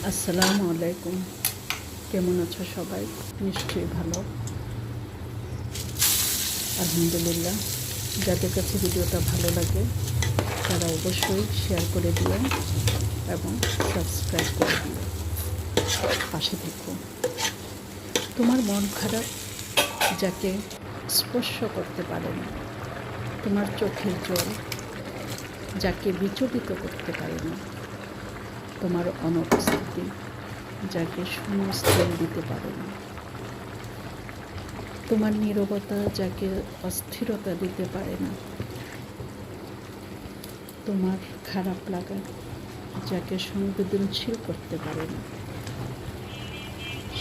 আসসালামু আলাইকুম। কেমন আছো সবাই? নিশ্চয়ই ভালো, আলহামদুলিল্লাহ। যাদের কাছে ভিডিওটা ভালো লাগে তারা অবশ্যই শেয়ার করে দিও এবং সাবস্ক্রাইব করে দিও, পাশে থেকো। তোমার মন খারাপ যাকে স্পর্শ করতে পারে না, তোমার চোখের জল যাকে বিচলিত করতে পারে না, তোমার অনুপস্থিতি যাকে শূন্যস্থান দিতে পারে না, তোমার নীরবতা যাকে অস্থিরতা দিতে পারে না, তোমার খারাপ লাগা যাকে সংবেদনশীল করতে পারে না,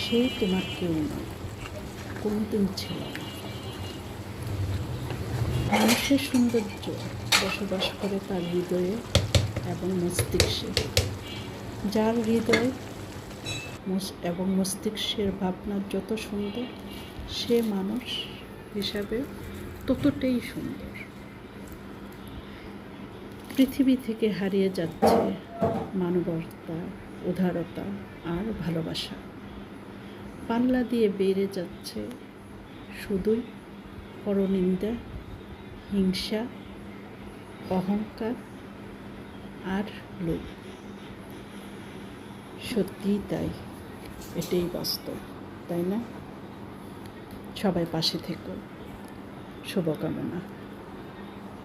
সে তোমার কেউ নয়, কোনোদিন ছিল না। মানুষের সৌন্দর্য বসবাস করে তার হৃদয়ে এবং মস্তিষ্কে। যার হৃদয় এবং মস্তিষ্কের ভাবনা যত সুন্দর, সে মানুষ হিসাবে ততটাই সুন্দর। পৃথিবী থেকে হারিয়ে যাচ্ছে মানবতা, উদারতা আর ভালোবাসা। পাল্লা দিয়ে বেড়ে যাচ্ছে শুধুই পরনিন্দা, হিংসা, অহংকার আর লোভ। সত্যিই তাই, এটাই বাস্তব, তাই না? সবাই পাশে থেকো, শুভকামনা।